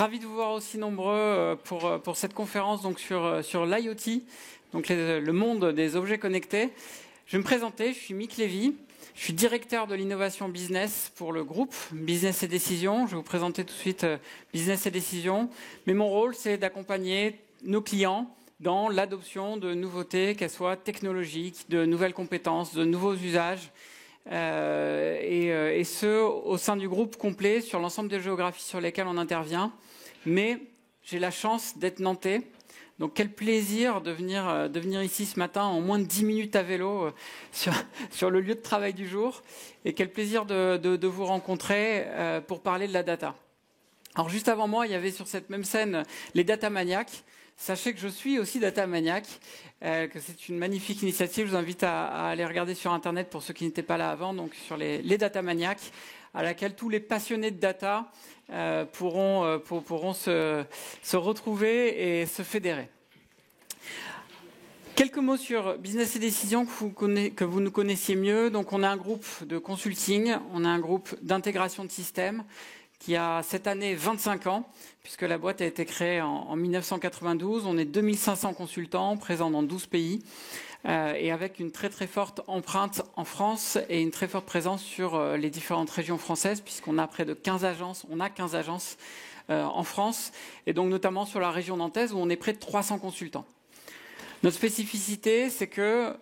Ravi de vous voir aussi nombreux pour cette conférence donc sur l'IoT, donc le monde des objets connectés. Je vais me présenter, je suis Mick Lévy, je suis directeur de l'innovation business pour le groupe Business et Décision. Je vais vous présenter tout de suite Business et Décision. Mais mon rôle, c'est d'accompagner nos clients dans l'adoption de nouveautés, qu'elles soient technologiques, de nouvelles compétences, de nouveaux usages. Et ce, au sein du groupe complet, sur l'ensemble des géographies sur lesquelles on intervient. Mais j'ai la chance d'être nantais. Donc quel plaisir de venir ici ce matin en moins de 10 minutes à vélo sur le lieu de travail du jour. Et quel plaisir de vous rencontrer pour parler de la data. Alors juste avant moi, il y avait sur cette même scène les data maniaques. Sachez que je suis aussi data maniaque, que c'est une magnifique initiative. Je vous invite à aller regarder sur Internet pour ceux qui n'étaient pas là avant, donc sur les data maniaques, à laquelle tous les passionnés de data pourront se retrouver et se fédérer. Quelques mots sur Business et Décision que vous nous connaissiez mieux. Donc on a un groupe de consulting, on a un groupe d'intégration de systèmes, qui a cette année 25 ans, puisque la boîte a été créée en 1992. On est 2500 consultants présents dans 12 pays et avec une très très forte empreinte en France et une très forte présence sur les différentes régions françaises, puisqu'on a près de 15 agences. On a 15 agences en France, et donc notamment sur la région nantaise où on est près de 300 consultants. Notre spécificité, c'est que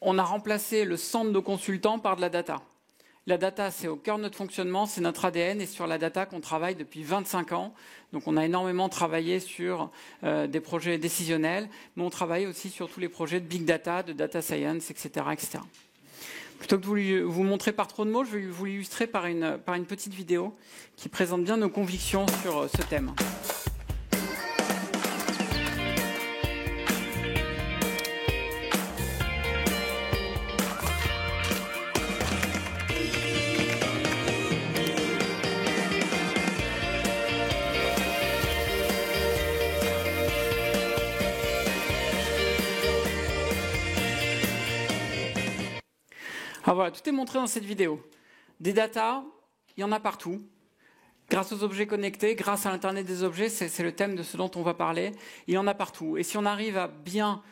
on a remplacé le centre de consultants par de la data. La data, c'est au cœur de notre fonctionnement, c'est notre ADN, et sur la data qu'on travaille depuis 25 ans. Donc on a énormément travaillé sur des projets décisionnels, mais on travaille aussi sur tous les projets de big data, de data science, etc. etc. Plutôt que de vous montrer par trop de mots, je vais vous l'illustrer par une petite vidéo qui présente bien nos convictions sur ce thème. Alors voilà, tout est montré dans cette vidéo. Des datas, il y en a partout. Grâce aux objets connectés, grâce à l'Internet des objets, c'est le thème de ce dont on va parler. Il y en a partout. Et si on arrive à bien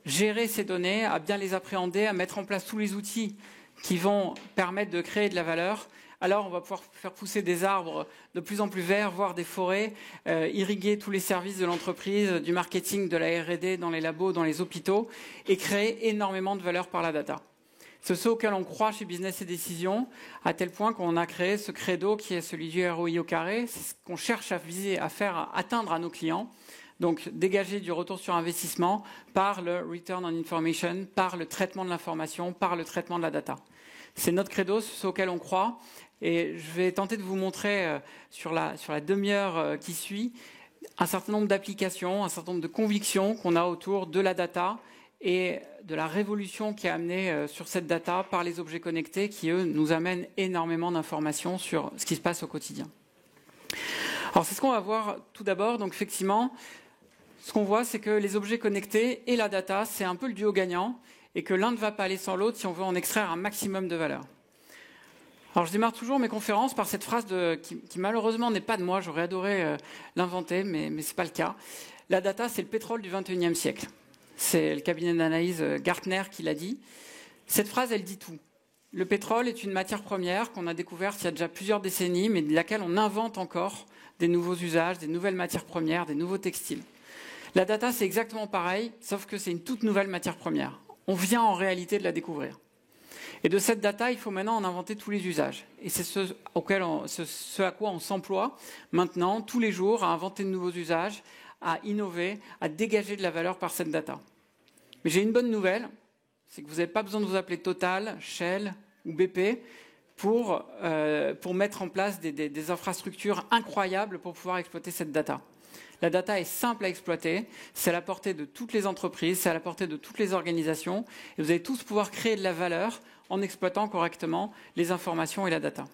gérer ces données, à bien les appréhender, à mettre en place tous les outils qui vont permettre de créer de la valeur, alors on va pouvoir faire pousser des arbres de plus en plus verts, voire des forêts, irriguer tous les services de l'entreprise, du marketing, de la R&D, dans les labos, dans les hôpitaux, et créer énormément de valeur par la data. C'est ce auquel on croit chez Business et Décision, à tel point qu'on a créé ce credo qui est celui du ROI au carré. C'est ce qu'on cherche à viser, à faire atteindre à nos clients. Donc, dégager du retour sur investissement par le return on information, par le traitement de l'information, par le traitement de la data. C'est notre credo, c'est ce auquel on croit. Et je vais tenter de vous montrer sur la demi-heure qui suit un certain nombre d'applications, un certain nombre de convictions qu'on a autour de la data et de la révolution qui est amenée sur cette data par les objets connectés qui, eux, nous amènent énormément d'informations sur ce qui se passe au quotidien. Alors, c'est ce qu'on va voir tout d'abord. Donc, effectivement, ce qu'on voit, c'est que les objets connectés et la data, c'est un peu le duo gagnant et que l'un ne va pas aller sans l'autre si on veut en extraire un maximum de valeur. Alors, je démarre toujours mes conférences par cette phrase qui malheureusement n'est pas de moi. J'aurais adoré l'inventer, mais ce n'est pas le cas. La data, c'est le pétrole du XXIe siècle. C'est le cabinet d'analyse Gartner qui l'a dit. Cette phrase, elle dit tout. Le pétrole est une matière première qu'on a découverte il y a déjà plusieurs décennies, mais de laquelle on invente encore des nouveaux usages, des nouvelles matières premières, des nouveaux textiles. La data, c'est exactement pareil, sauf que c'est une toute nouvelle matière première. On vient en réalité de la découvrir. Et de cette data, il faut maintenant en inventer tous les usages. Et c'est ce à quoi on s'emploie maintenant, tous les jours, à inventer de nouveaux usages, à innover, à dégager de la valeur par cette data. Mais j'ai une bonne nouvelle, c'est que vous n'avez pas besoin de vous appeler Total, Shell ou BP pour mettre en place des infrastructures incroyables pour pouvoir exploiter cette data. La data est simple à exploiter, c'est à la portée de toutes les entreprises, c'est à la portée de toutes les organisations, et vous allez tous pouvoir créer de la valeur en exploitant correctement les informations et la data.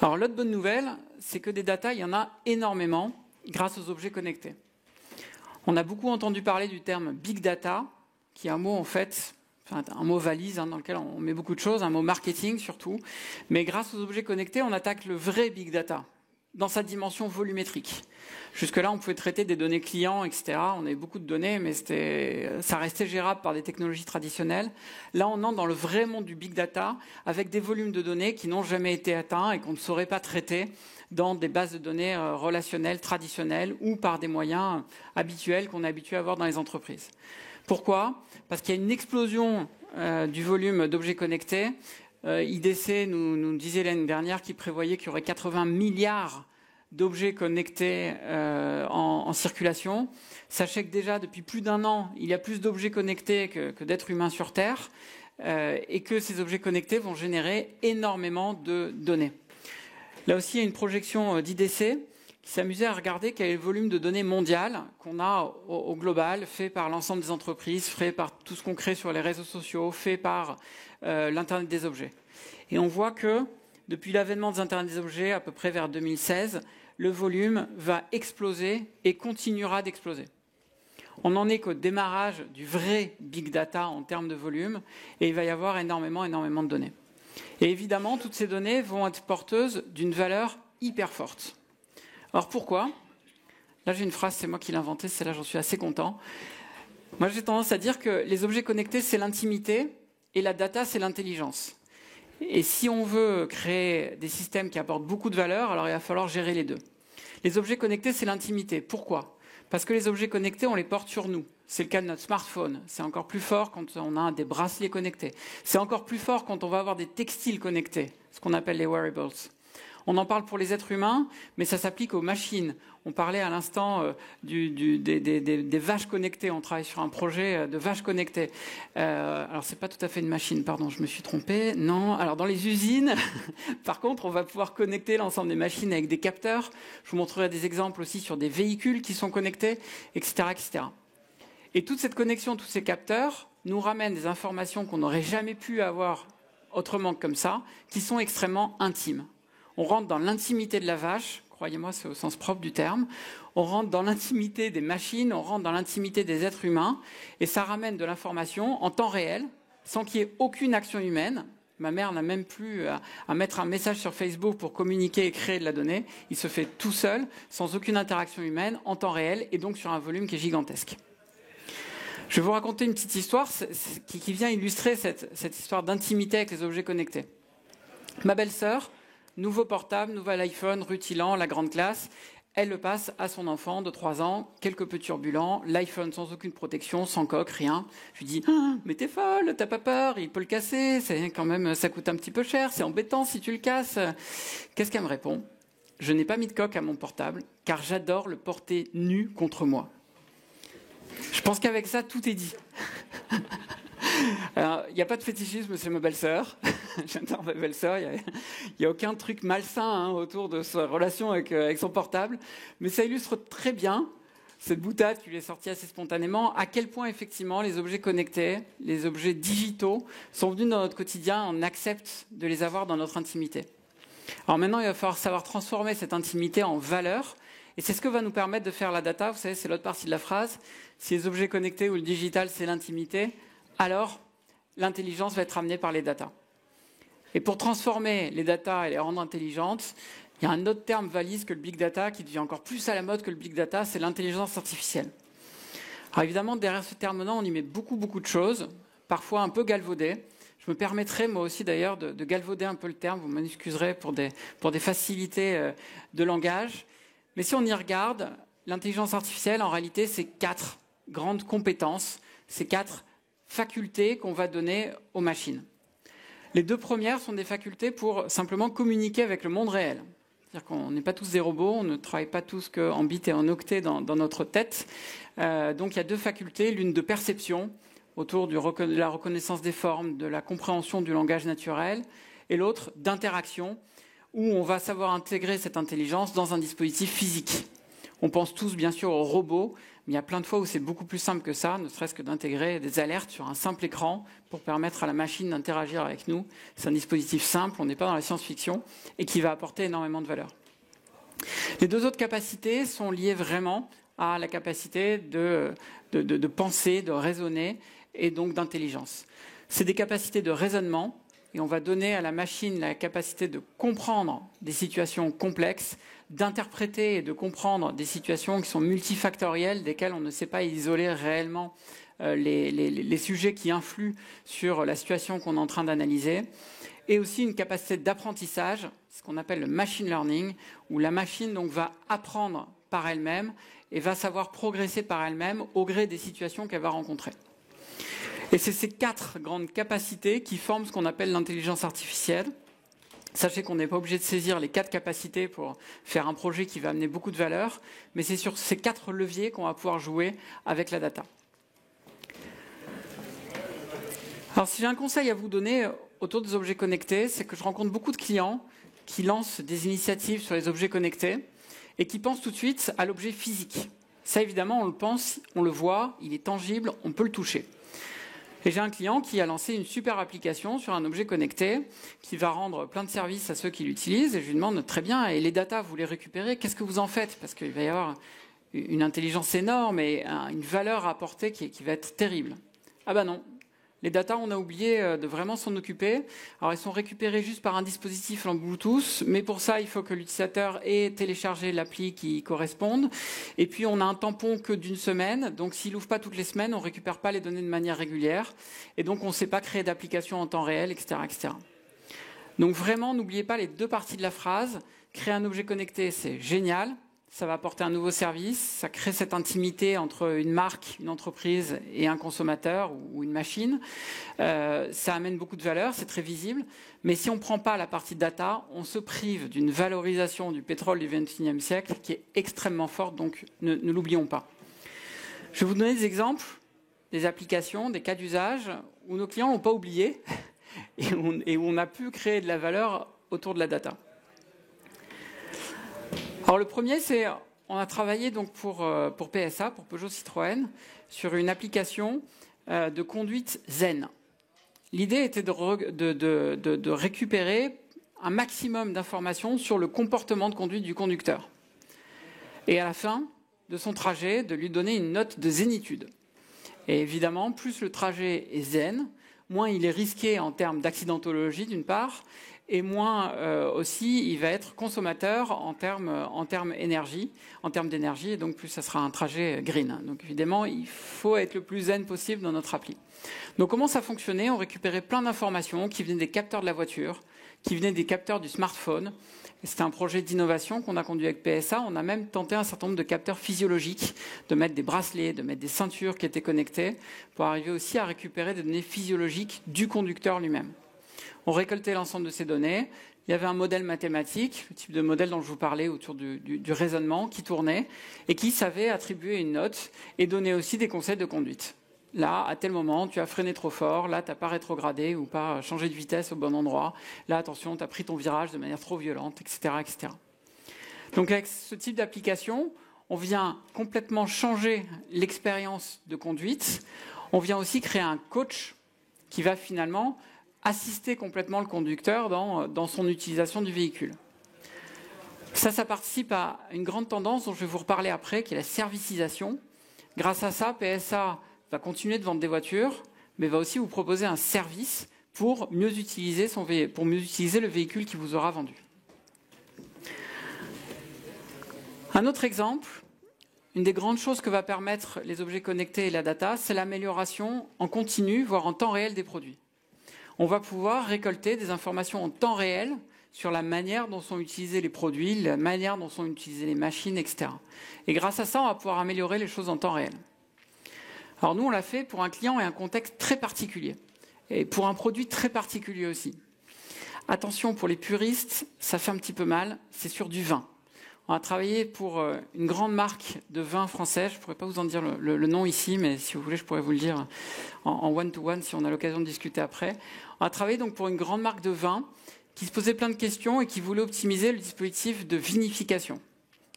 Alors l'autre bonne nouvelle, c'est que des data, il y en a énormément, grâce aux objets connectés. On a beaucoup entendu parler du terme Big Data, qui est un mot en fait, un mot valise dans lequel on met beaucoup de choses, un mot marketing surtout. Mais grâce aux objets connectés, on attaque le vrai Big Data. dans sa dimension volumétrique. Jusque-là, on pouvait traiter des données clients, etc. On avait beaucoup de données, mais ça restait gérable par des technologies traditionnelles. Là, on entre dans le vrai monde du big data, avec des volumes de données qui n'ont jamais été atteints et qu'on ne saurait pas traiter dans des bases de données relationnelles, traditionnelles, ou par des moyens habituels qu'on est habitué à voir dans les entreprises. Pourquoi ? Parce qu'il y a une explosion du volume d'objets connectés. IDC nous disait l'année dernière qu'il prévoyait qu'il y aurait 80 milliards d'objets connectés en circulation. Sachez que déjà, depuis plus d'1 an, il y a plus d'objets connectés que d'êtres humains sur Terre et que ces objets connectés vont générer énormément de données. Là aussi, il y a une projection d'IDC qui s'amusait à regarder quel est le volume de données mondial qu'on a au global, fait par l'ensemble des entreprises, fait par tout ce qu'on crée sur les réseaux sociaux, fait par l'Internet des objets. Et on voit que depuis l'avènement des Internet des objets, à peu près vers 2016, le volume va exploser et continuera d'exploser. On n'en est qu'au démarrage du vrai big data en termes de volume, et il va y avoir énormément de données. Et évidemment, toutes ces données vont être porteuses d'une valeur hyper forte. Alors pourquoi ? Là, j'ai une phrase, c'est moi qui l'ai inventée, celle-là, j'en suis assez content. Moi, j'ai tendance à dire que les objets connectés, c'est l'intimité, et la data, c'est l'intelligence. Et si on veut créer des systèmes qui apportent beaucoup de valeur, alors il va falloir gérer les deux. Les objets connectés, c'est l'intimité. Pourquoi ? Parce que les objets connectés, on les porte sur nous. C'est le cas de notre smartphone. C'est encore plus fort quand on a des bracelets connectés. C'est encore plus fort quand on va avoir des textiles connectés, ce qu'on appelle les wearables. On en parle pour les êtres humains, mais ça s'applique aux machines. On parlait à l'instant des vaches connectées. On travaille sur un projet de vaches connectées. Alors, c'est pas tout à fait une machine, pardon, je me suis trompé. Non, alors dans les usines, par contre, on va pouvoir connecter l'ensemble des machines avec des capteurs. Je vous montrerai des exemples aussi sur des véhicules qui sont connectés, etc., etc. Et toute cette connexion, tous ces capteurs, nous ramènent des informations qu'on n'aurait jamais pu avoir autrement que comme ça, qui sont extrêmement intimes. On rentre dans l'intimité de la vache, croyez-moi, c'est au sens propre du terme. On rentre dans l'intimité des machines, on rentre dans l'intimité des êtres humains, et ça ramène de l'information en temps réel, sans qu'il y ait aucune action humaine. Ma mère n'a même plus à mettre un message sur Facebook pour communiquer et créer de la donnée. Il se fait tout seul, sans aucune interaction humaine, en temps réel, et donc sur un volume qui est gigantesque. Je vais vous raconter une petite histoire qui vient illustrer cette histoire d'intimité avec les objets connectés. Ma belle-sœur, nouveau portable, nouvel iPhone, rutilant, la grande classe. Elle le passe à son enfant de 3 ans, quelque peu turbulent, l'iPhone sans aucune protection, sans coque, rien. Je lui dis « Mais t'es folle, t'as pas peur, il peut le casser, quand même, ça coûte un petit peu cher, c'est embêtant si tu le casses. » Qu'est-ce qu'elle me répond ? « Je n'ai pas mis de coque à mon portable, car j'adore le porter nu contre moi. » Je pense qu'avec ça, tout est dit. Alors, il n'y a pas de fétichisme, c'est ma belle-sœur. J'adore ma belle-sœur. Il n'y a aucun truc malsain autour de sa relation avec son portable. Mais ça illustre très bien cette boutade qui lui est sortie assez spontanément, à quel point, effectivement, les objets connectés, les objets digitaux, sont venus dans notre quotidien. On accepte de les avoir dans notre intimité. Alors maintenant, il va falloir savoir transformer cette intimité en valeur. Et c'est ce que va nous permettre de faire la data. Vous savez, c'est l'autre partie de la phrase. Si les objets connectés ou le digital, c'est l'intimité, alors l'intelligence va être amenée par les datas. Et pour transformer les datas et les rendre intelligentes, il y a un autre terme valise que le big data, qui devient encore plus à la mode que le big data, c'est l'intelligence artificielle. Alors évidemment, derrière ce terme-là, on y met beaucoup de choses, parfois un peu galvaudées. Je me permettrai, moi aussi d'ailleurs, de galvauder un peu le terme, vous m'en excuserez pour des facilités de langage. Mais si on y regarde, l'intelligence artificielle, en réalité, c'est 4 grandes compétences, c'est 4 facultés qu'on va donner aux machines. Les 2 premières sont des facultés pour simplement communiquer avec le monde réel. C'est-à-dire qu'on n'est pas tous des robots, on ne travaille pas tous qu'en bits et en octets dans notre tête. Donc il y a 2 facultés, l'une de perception, autour de la reconnaissance des formes, de la compréhension du langage naturel, et l'autre d'interaction, où on va savoir intégrer cette intelligence dans un dispositif physique. On pense tous bien sûr aux robots, mais il y a plein de fois où c'est beaucoup plus simple que ça, ne serait-ce que d'intégrer des alertes sur un simple écran pour permettre à la machine d'interagir avec nous. C'est un dispositif simple, on n'est pas dans la science-fiction, et qui va apporter énormément de valeur. Les 2 autres capacités sont liées vraiment à la capacité de penser, de raisonner, et donc d'intelligence. C'est des capacités de raisonnement et on va donner à la machine la capacité de comprendre des situations complexes, d'interpréter et de comprendre des situations qui sont multifactorielles, desquelles on ne sait pas isoler réellement les sujets qui influent sur la situation qu'on est en train d'analyser, et aussi une capacité d'apprentissage, ce qu'on appelle le machine learning, où la machine donc va apprendre par elle-même et va savoir progresser par elle-même au gré des situations qu'elle va rencontrer. Et c'est ces 4 grandes capacités qui forment ce qu'on appelle l'intelligence artificielle. Sachez qu'on n'est pas obligé de saisir les 4 capacités pour faire un projet qui va amener beaucoup de valeur, mais c'est sur ces 4 leviers qu'on va pouvoir jouer avec la data. Alors si j'ai un conseil à vous donner autour des objets connectés, c'est que je rencontre beaucoup de clients qui lancent des initiatives sur les objets connectés et qui pensent tout de suite à l'objet physique. Ça évidemment, on le pense, on le voit, il est tangible, on peut le toucher. Et j'ai un client qui a lancé une super application sur un objet connecté qui va rendre plein de services à ceux qui l'utilisent. Et je lui demande, très bien, et les datas, vous les récupérez, qu'est-ce que vous en faites? Parce qu'il va y avoir une intelligence énorme et une valeur à apporter qui va être terrible. Ah ben non. Les datas, on a oublié de vraiment s'en occuper. Alors, elles sont récupérées juste par un dispositif en Bluetooth, mais pour ça, il faut que l'utilisateur ait téléchargé l'appli qui corresponde. Et puis, on a un tampon que d'une semaine. Donc, s'il n'ouvre pas toutes les semaines, on ne récupère pas les données de manière régulière. Et donc, on ne sait pas créer d'application en temps réel, etc., etc. Donc, vraiment, n'oubliez pas les 2 parties de la phrase. Créer un objet connecté, c'est génial. Ça va apporter un nouveau service, ça crée cette intimité entre une marque, une entreprise et un consommateur ou une machine. Ça amène beaucoup de valeur, c'est très visible. Mais si on ne prend pas la partie data, on se prive d'une valorisation du pétrole du XXIe siècle qui est extrêmement forte, donc ne l'oublions pas. Je vais vous donner des exemples, des applications, des cas d'usage où nos clients n'ont pas oublié et où on a pu créer de la valeur autour de la data. Alors le premier, c'est on a travaillé donc pour PSA, pour Peugeot Citroën, sur une application de conduite zen. L'idée était de récupérer un maximum d'informations sur le comportement de conduite du conducteur. Et à la fin de son trajet, de lui donner une note de zénitude. Et évidemment, plus le trajet est zen, moins il est risqué en termes d'accidentologie d'une part, et moins aussi il va être consommateur en termes d'énergie, et donc plus ça sera un trajet green. Donc évidemment, il faut être le plus zen possible dans notre appli. Donc comment ça fonctionnait? On récupérait plein d'informations qui venaient des capteurs de la voiture, qui venaient des capteurs du smartphone. C'était un projet d'innovation qu'on a conduit avec PSA. On a même tenté un certain nombre de capteurs physiologiques, de mettre des bracelets, de mettre des ceintures qui étaient connectées, pour arriver aussi à récupérer des données physiologiques du conducteur lui-même. On récoltait l'ensemble de ces données. Il y avait un modèle mathématique, le type de modèle dont je vous parlais autour du raisonnement, qui tournait et qui savait attribuer une note et donner aussi des conseils de conduite. Là, à tel moment, tu as freiné trop fort. Là, tu n'as pas rétrogradé ou pas changé de vitesse au bon endroit. Là, attention, tu as pris ton virage de manière trop violente, etc., etc. Donc, avec ce type d'application, on vient complètement changer l'expérience de conduite. On vient aussi créer un coach qui va finalement assister complètement le conducteur dans son utilisation du véhicule. Ça participe à une grande tendance dont je vais vous reparler après, qui est la servicisation. Grâce à ça, PSA va continuer de vendre des voitures, mais va aussi vous proposer un service pour mieux utiliser le véhicule qui vous aura vendu. Un autre exemple, une des grandes choses que va permettre les objets connectés et la data, c'est l'amélioration en continu, voire en temps réel des produits. On va pouvoir récolter des informations en temps réel sur la manière dont sont utilisés les produits, la manière dont sont utilisées les machines, etc. Et grâce à ça, on va pouvoir améliorer les choses en temps réel. Alors nous, on l'a fait pour un client et un contexte très particulier. Et pour un produit très particulier aussi. Attention, pour les puristes, ça fait un petit peu mal, c'est sur du vin. On a travaillé pour une grande marque de vin français. Je ne pourrais pas vous en dire le nom ici, mais si vous voulez, je pourrais vous le dire en one-to-one si on a l'occasion de discuter après. On a travaillé donc pour une grande marque de vin qui se posait plein de questions et qui voulait optimiser le dispositif de vinification.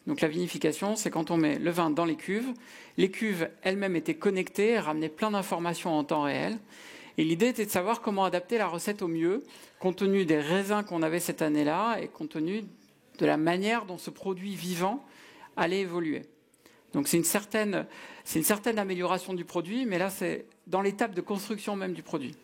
Donc la vinification, c'est quand on met le vin dans les cuves. Les cuves elles-mêmes étaient connectées et ramenaient plein d'informations en temps réel. Et l'idée était de savoir comment adapter la recette au mieux, compte tenu des raisins qu'on avait cette année-là et compte tenu de la manière dont ce produit vivant allait évoluer. Donc c'est une certaine amélioration du produit, mais là c'est dans l'étape de construction même du produit.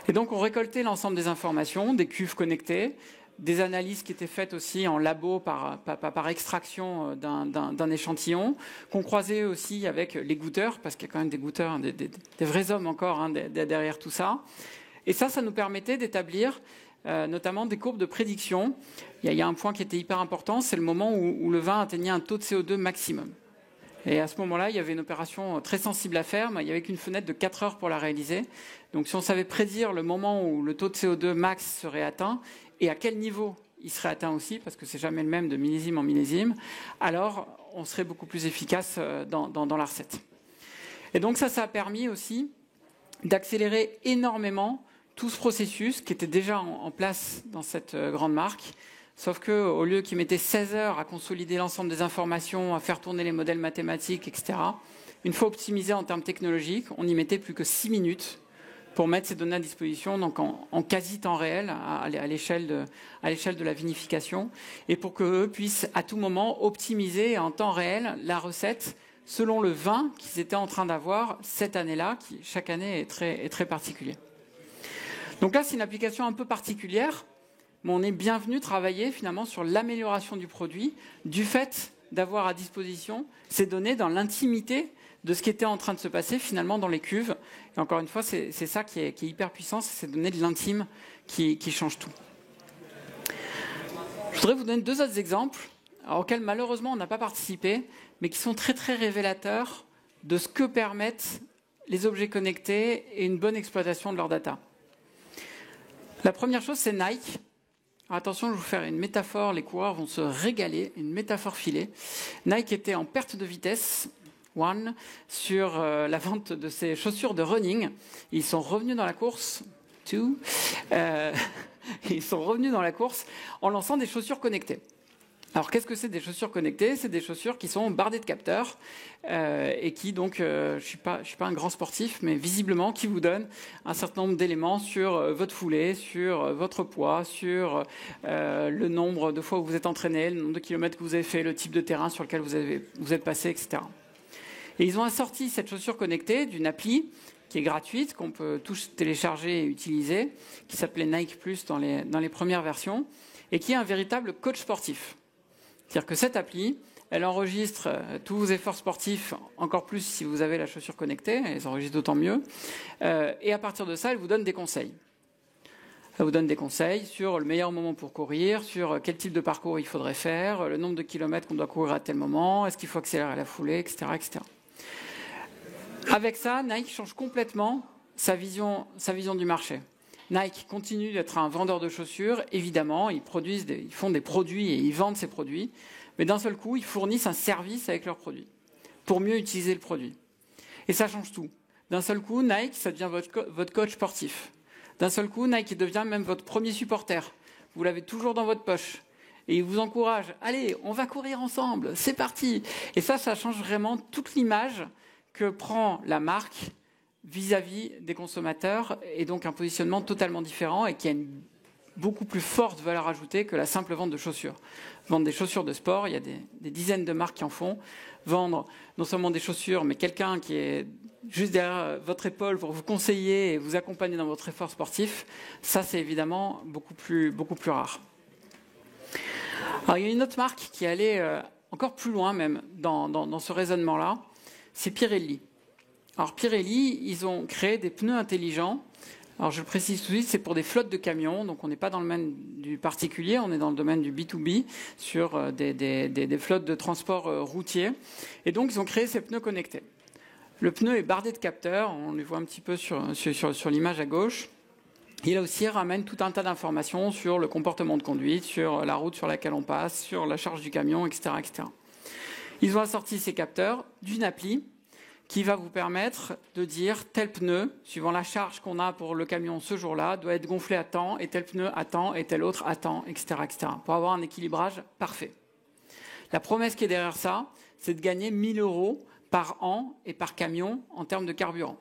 Et donc on récoltait l'ensemble des informations, des cuves connectées, des analyses qui étaient faites aussi en labo par extraction d'un échantillon, qu'on croisait aussi avec les goûteurs, parce qu'il y a quand même des goûteurs, des vrais hommes encore derrière tout ça. Et ça nous permettait d'établir notamment des courbes de prédiction. Il y a un point qui était hyper important, c'est le moment où le vin atteignait un taux de CO2 maximum. Et à ce moment-là, il y avait une opération très sensible à faire, mais il n'y avait qu'une fenêtre de 4 heures pour la réaliser. Donc si on savait prédire le moment où le taux de CO2 max serait atteint, et à quel niveau il serait atteint aussi, parce que c'est jamais le même de millésime en millésime, alors on serait beaucoup plus efficace dans la recette. Et donc ça a permis aussi d'accélérer énormément tout ce processus qui était déjà en place dans cette grande marque. Sauf qu'au lieu qu'ils mettaient 16 heures à consolider l'ensemble des informations, à faire tourner les modèles mathématiques, etc., une fois optimisé en termes technologiques, on n'y mettait plus que 6 minutes pour mettre ces données à disposition, donc en quasi temps réel, à l'échelle de la vinification, et pour qu'eux puissent à tout moment optimiser en temps réel la recette selon le vin qu'ils étaient en train d'avoir cette année-là, qui chaque année est très particulier. Donc là, c'est une application un peu particulière, mais on est bienvenu travailler finalement sur l'amélioration du produit, du fait d'avoir à disposition ces données dans l'intimité de ce qui était en train de se passer finalement dans les cuves. Et encore une fois, c'est ça qui est hyper puissant, c'est ces données de l'intime qui changent tout. Je voudrais vous donner 2 autres exemples, auxquels malheureusement on n'a pas participé, mais qui sont très très révélateurs de ce que permettent les objets connectés et une bonne exploitation de leurs data. La première chose, c'est Nike. Alors attention, je vais vous faire une métaphore, les coureurs vont se régaler, une métaphore filée. Nike était en perte de vitesse, sur la vente de ses chaussures de running. Ils sont revenus dans la course, ils sont revenus dans la course en lançant des chaussures connectées. Alors qu'est-ce que c'est des chaussures connectées? C'est des chaussures qui sont bardées de capteurs et qui donc, je suis pas un grand sportif, mais visiblement qui vous donnent un certain nombre d'éléments sur votre foulée, sur votre poids, sur le nombre de fois où vous êtes entraîné, le nombre de kilomètres que vous avez fait, le type de terrain sur lequel vous êtes passé, etc. Et ils ont assorti cette chaussure connectée d'une appli qui est gratuite, qu'on peut tous télécharger et utiliser, qui s'appelait Nike Plus dans les premières versions, et qui est un véritable coach sportif. C'est-à-dire que cette appli, elle enregistre tous vos efforts sportifs, encore plus si vous avez la chaussure connectée, elle les enregistre d'autant mieux, et à partir de ça, elle vous donne des conseils. Elle vous donne des conseils sur le meilleur moment pour courir, sur quel type de parcours il faudrait faire, le nombre de kilomètres qu'on doit courir à tel moment, est-ce qu'il faut accélérer la foulée, etc., etc. Avec ça, Nike change complètement sa vision du marché. Nike continue d'être un vendeur de chaussures, évidemment, ils font des produits et ils vendent ces produits, mais d'un seul coup, ils fournissent un service avec leurs produits pour mieux utiliser le produit. Et ça change tout. D'un seul coup, Nike, ça devient votre coach sportif. D'un seul coup, Nike devient même votre premier supporter. Vous l'avez toujours dans votre poche. Et il vous encourage. Allez, on va courir ensemble, c'est parti. Et ça change vraiment toute l'image que prend la marque vis-à-vis des consommateurs, et donc un positionnement totalement différent et qui a une beaucoup plus forte valeur ajoutée que la simple vente de chaussures. Vendre des chaussures de sport, il y a des dizaines de marques qui en font. Vendre non seulement des chaussures, mais quelqu'un qui est juste derrière votre épaule pour vous conseiller et vous accompagner dans votre effort sportif, ça c'est évidemment beaucoup plus rare. Alors il y a une autre marque qui est allée encore plus loin même dans ce raisonnement-là, c'est Pirelli. Alors Pirelli, ils ont créé des pneus intelligents. Alors je le précise tout de suite, c'est pour des flottes de camions, donc on n'est pas dans le domaine du particulier, on est dans le domaine du B2B, sur des flottes de transport routier. Et donc ils ont créé ces pneus connectés. Le pneu est bardé de capteurs, on les voit un petit peu sur l'image à gauche. Il aussi ramène tout un tas d'informations sur le comportement de conduite, sur la route sur laquelle on passe, sur la charge du camion, etc., etc. Ils ont assorti ces capteurs d'une appli qui va vous permettre de dire tel pneu, suivant la charge qu'on a pour le camion ce jour-là, doit être gonflé à temps, et tel pneu à temps, et tel autre à temps, etc., etc., pour avoir un équilibrage parfait. La promesse qui est derrière ça, c'est de gagner 1 000 € par an et par camion en termes de carburant.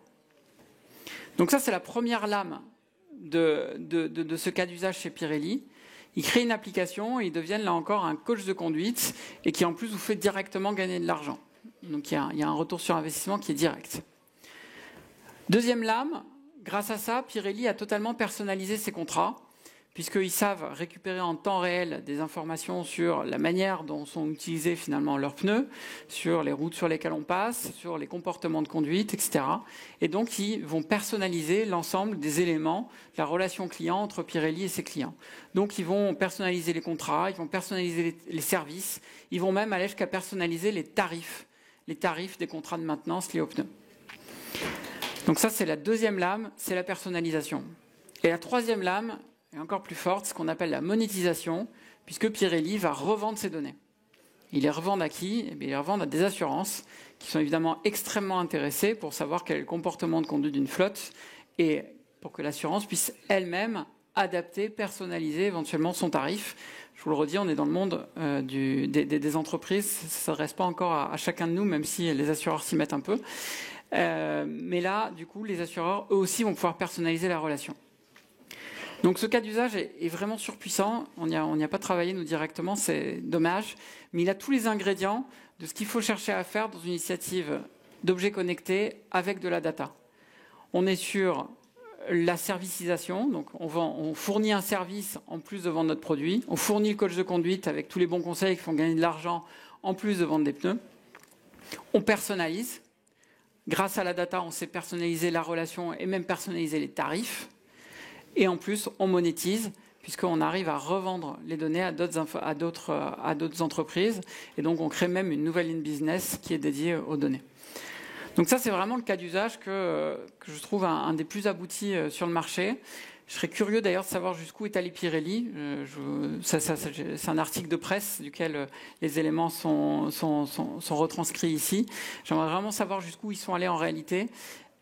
Donc ça, c'est la première lame de ce cas d'usage chez Pirelli. Ils créent une application et ils deviennent là encore un coach de conduite et qui en plus vous fait directement gagner de l'argent. Donc il y a un retour sur investissement qui est direct. Deuxième lame, grâce à ça, Pirelli a totalement personnalisé ses contrats, puisqu'ils savent récupérer en temps réel des informations sur la manière dont sont utilisés finalement leurs pneus, sur les routes sur lesquelles on passe, sur les comportements de conduite, etc. Et donc, ils vont personnaliser l'ensemble des éléments de la relation client entre Pirelli et ses clients. Donc, ils vont personnaliser les contrats, ils vont personnaliser les services, ils vont même aller jusqu'à personnaliser les tarifs des contrats de maintenance liés aux pneus. Donc ça, c'est la deuxième lame, c'est la personnalisation. Et la troisième lame est encore plus forte, ce qu'on appelle la monétisation, puisque Pirelli va revendre ses données. Il les revend à qui? Eh bien, il les revend à des assurances qui sont évidemment extrêmement intéressées pour savoir quel est le comportement de conduite d'une flotte et pour que l'assurance puisse elle-même adapter, personnaliser éventuellement son tarif. Je vous le redis, on est dans le monde des entreprises, ça ne s'adresse pas encore à chacun de nous, même si les assureurs s'y mettent un peu. Mais là, du coup, les assureurs, eux aussi, vont pouvoir personnaliser la relation. Donc ce cas d'usage est vraiment surpuissant. On n'y a pas travaillé, nous, directement, c'est dommage. Mais il a tous les ingrédients de ce qu'il faut chercher à faire dans une initiative d'objets connectés avec de la data. On est sur la servicisation, donc on fournit un service en plus de vendre notre produit. On fournit le coach de conduite avec tous les bons conseils qui font gagner de l'argent en plus de vendre des pneus. On personnalise. Grâce à la data, on sait personnaliser la relation et même personnaliser les tarifs. Et en plus, on monétise, puisqu'on arrive à revendre les données à d'autres entreprises. Et donc, on crée même une nouvelle ligne business qui est dédiée aux données. Donc ça, c'est vraiment le cas d'usage que je trouve un des plus aboutis sur le marché. Je serais curieux d'ailleurs de savoir jusqu'où est allé Pirelli. C'est un article de presse duquel les éléments sont retranscrits ici. J'aimerais vraiment savoir jusqu'où ils sont allés en réalité.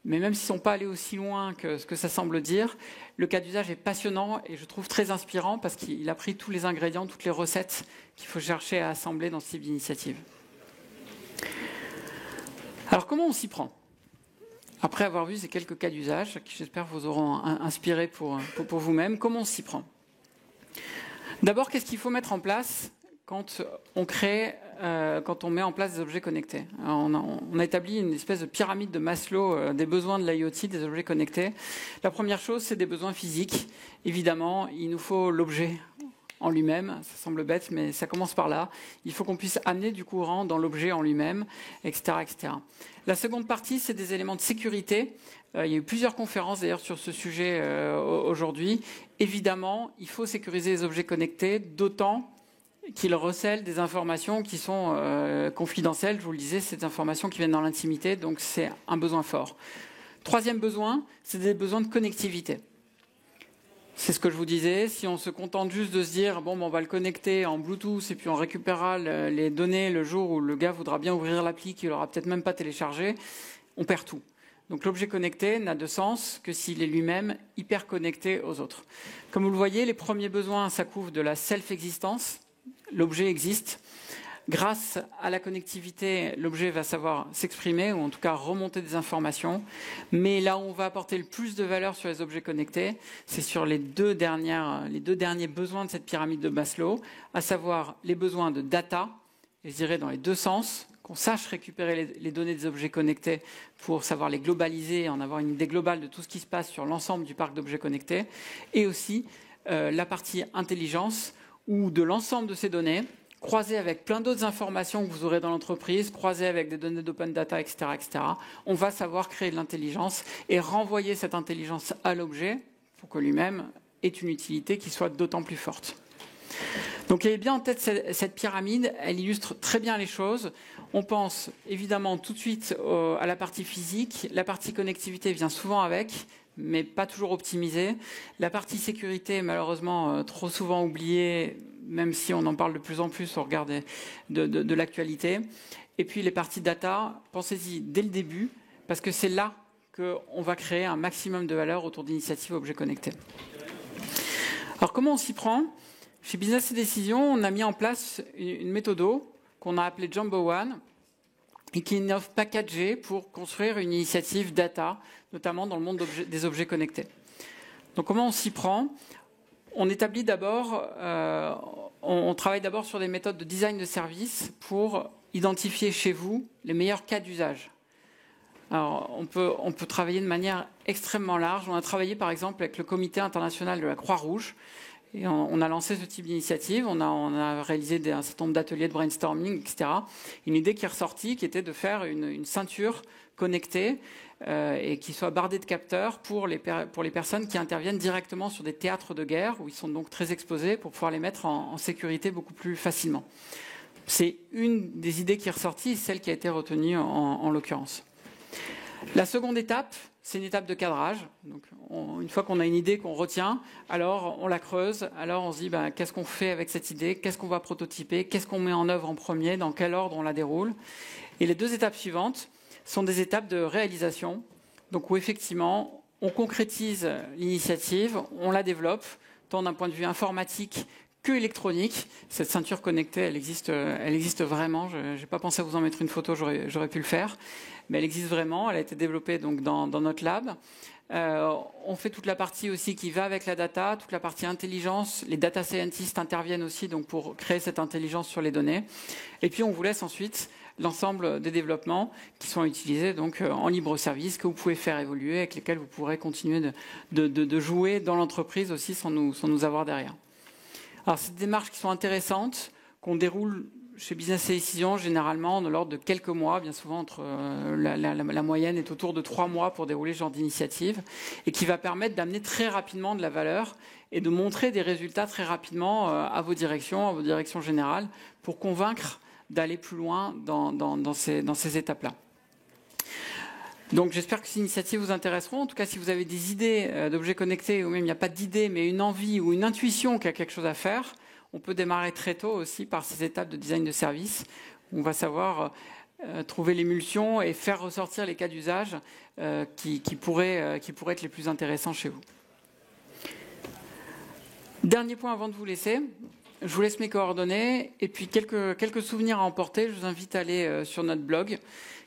Mais même s'ils ne sont pas allés aussi loin que ce que ça semble dire, le cas d'usage est passionnant et je trouve très inspirant parce qu'il a pris tous les ingrédients, toutes les recettes qu'il faut chercher à assembler dans ce type d'initiative. Alors comment on s'y prend? Après avoir vu ces quelques cas d'usage, qui j'espère vous auront inspiré pour vous-même, comment on s'y prend? D'abord, qu'est-ce qu'il faut mettre en place quand on met en place des objets connectés? Alors, on a établi une espèce de pyramide de Maslow des besoins de l'IoT, des objets connectés. La première chose, c'est des besoins physiques. Évidemment, il nous faut l'objet en lui-même. Ça semble bête, mais ça commence par là. Il faut qu'on puisse amener du courant dans l'objet en lui-même, etc., etc. La seconde partie, c'est des éléments de sécurité. Il y a eu plusieurs conférences d'ailleurs sur ce sujet aujourd'hui. Évidemment, il faut sécuriser les objets connectés, d'autant qu'ils recèlent des informations qui sont confidentielles. Je vous le disais, c'est des informations qui viennent dans l'intimité, donc c'est un besoin fort. Troisième besoin, c'est des besoins de connectivité. C'est ce que je vous disais, si on se contente juste de se dire bon, on va le connecter en Bluetooth et puis on récupérera les données le jour où le gars voudra bien ouvrir l'appli qu'il n'aura peut-être même pas téléchargé, on perd tout. Donc l'objet connecté n'a de sens que s'il est lui-même hyper connecté aux autres. Comme vous le voyez, les premiers besoins, ça couvre de la self-existence. L'objet existe. Grâce à la connectivité, l'objet va savoir s'exprimer ou en tout cas remonter des informations. Mais là où on va apporter le plus de valeur sur les objets connectés, c'est sur les deux derniers besoins de cette pyramide de Maslow, à savoir les besoins de data, et je dirais dans les deux sens, qu'on sache récupérer les données des objets connectés pour savoir les globaliser, en avoir une idée globale de tout ce qui se passe sur l'ensemble du parc d'objets connectés, et aussi la partie intelligence, ou de l'ensemble de ces données, croisées avec plein d'autres informations que vous aurez dans l'entreprise, croisées avec des données d'open data, etc., etc., on va savoir créer de l'intelligence et renvoyer cette intelligence à l'objet pour que lui-même ait une utilité qui soit d'autant plus forte. Donc, ayez bien en tête cette pyramide, elle illustre très bien les choses. On pense évidemment tout de suite à la partie physique. La partie connectivité vient souvent avec, mais pas toujours optimisée. La partie sécurité, malheureusement, trop souvent oubliée, même si on en parle de plus en plus au regard de l'actualité. Et puis les parties data, pensez-y dès le début, parce que c'est là qu'on va créer un maximum de valeur autour d'initiatives objets connectés. Alors comment on s'y prend? Chez Business et Décision, on a mis en place une méthode qu'on a appelée Jumbo One et qui est une offre packagée pour construire une initiative data, notamment dans le monde des objets connectés. Donc comment on s'y prend? On établit d'abord, on travaille d'abord sur des méthodes de design de service pour identifier chez vous les meilleurs cas d'usage. Alors, on peut travailler de manière extrêmement large. On a travaillé, par exemple, avec le Comité international de la Croix-Rouge. Et on a lancé ce type d'initiative. On a réalisé un certain nombre d'ateliers de brainstorming, etc. Une idée qui est ressortie, qui était de faire une ceinture connectée et qui soit bardée de capteurs pour les personnes qui interviennent directement sur des théâtres de guerre, où ils sont donc très exposés, pour pouvoir les mettre en sécurité beaucoup plus facilement. C'est une des idées qui est ressortie, celle qui a été retenue en l'occurrence. La seconde étape, c'est une étape de cadrage. Donc, une fois qu'on a une idée qu'on retient, alors on la creuse, alors on se dit qu'est-ce qu'on fait avec cette idée, qu'est-ce qu'on va prototyper, qu'est-ce qu'on met en œuvre en premier, dans quel ordre on la déroule. Et les deux étapes suivantes sont des étapes de réalisation, donc où effectivement on concrétise l'initiative, on la développe, tant d'un point de vue informatique que électronique. Cette ceinture connectée, elle existe vraiment. Je n'ai pas pensé à vous en mettre une photo, j'aurais pu le faire. Mais elle existe vraiment. Elle a été développée donc dans notre lab. On fait toute la partie aussi qui va avec la data, toute la partie intelligence. Les data scientists interviennent aussi donc pour créer cette intelligence sur les données. Et puis on vous laisse ensuite l'ensemble des développements qui sont utilisés donc en libre service, que vous pouvez faire évoluer, avec lesquels vous pourrez continuer de jouer dans l'entreprise aussi sans nous avoir derrière. Alors, c'est des démarches qui sont intéressantes, qu'on déroule chez Business et Décision, généralement, de l'ordre de quelques mois. Bien souvent, la moyenne est autour de 3 mois pour dérouler ce genre d'initiative, et qui va permettre d'amener très rapidement de la valeur et de montrer des résultats très rapidement à vos directions générales, pour convaincre d'aller plus loin dans ces étapes-là. Donc j'espère que ces initiatives vous intéresseront. En tout cas, si vous avez des idées d'objets connectés, ou même il n'y a pas d'idée, mais une envie ou une intuition qu'il y a quelque chose à faire, on peut démarrer très tôt aussi par ces étapes de design de service. On va savoir trouver l'émulsion et faire ressortir les cas d'usage qui pourraient être les plus intéressants chez vous. Dernier point avant de vous laisser. Je vous laisse mes coordonnées et puis quelques souvenirs à emporter. Je vous invite à aller sur notre blog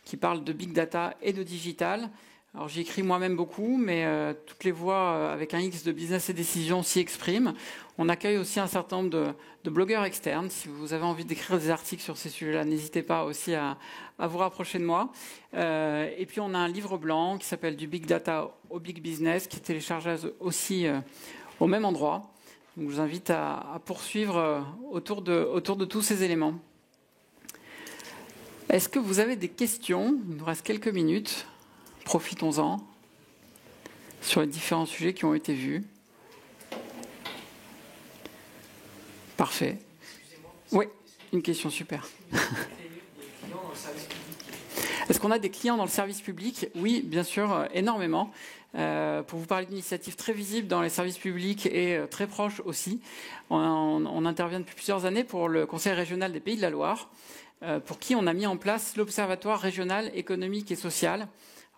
qui parle de big data et de digital. Alors j'y écris moi-même beaucoup, mais toutes les voix avec un X de business et décision s'y expriment. On accueille aussi un certain nombre de blogueurs externes. Si vous avez envie d'écrire des articles sur ces sujets-là, n'hésitez pas aussi à vous rapprocher de moi. Et puis on a un livre blanc qui s'appelle Du big data au big business, qui est téléchargeable aussi au même endroit. Donc je vous invite à poursuivre autour de tous ces éléments. Est-ce que vous avez des questions? Il nous reste quelques minutes. Profitons-en sur les différents sujets qui ont été vus. Parfait. Oui, une question super. Est-ce qu'on a des clients dans le service public? Oui, bien sûr, énormément. Pour vous parler d'initiatives très visibles dans les services publics et très proches aussi, on intervient depuis plusieurs années pour le Conseil régional des Pays de la Loire, pour qui on a mis en place l'Observatoire régional économique et social.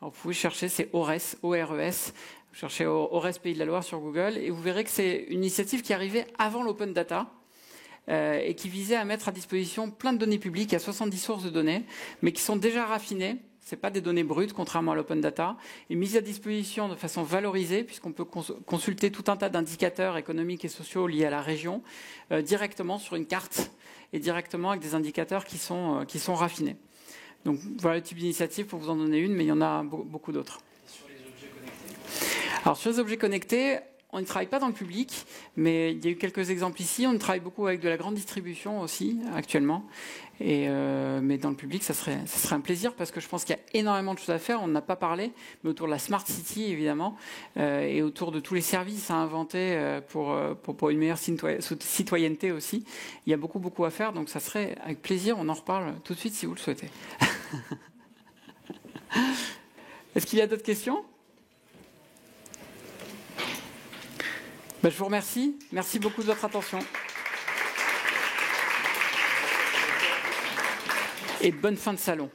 Alors vous pouvez chercher, c'est ORES, O-R-E-S. Vous cherchez ORES Pays de la Loire sur Google et vous verrez que c'est une initiative qui arrivait avant l'open data et qui visait à mettre à disposition plein de données publiques. Il y a 70 sources de données, mais qui sont déjà raffinées. Ce n'est pas des données brutes, contrairement à l'open data, et mises à disposition de façon valorisée, puisqu'on peut consulter tout un tas d'indicateurs économiques et sociaux liés à la région directement sur une carte et directement avec des indicateurs qui sont raffinés. Donc voilà le type d'initiative pour vous en donner une, mais il y en a beaucoup d'autres. Sur les objets connectés? Alors sur les objets connectés, on ne travaille pas dans le public, mais il y a eu quelques exemples ici. On travaille beaucoup avec de la grande distribution aussi actuellement. Mais dans le public, ça serait un plaisir parce que je pense qu'il y a énormément de choses à faire. On n'en a pas parlé, mais autour de la Smart City, évidemment, et autour de tous les services à inventer pour une meilleure citoyenneté aussi. Il y a beaucoup à faire, donc ça serait avec plaisir. On en reparle tout de suite si vous le souhaitez. Est-ce qu'il y a d'autres questions ? Je vous remercie. Merci beaucoup de votre attention. Et bonne fin de salon.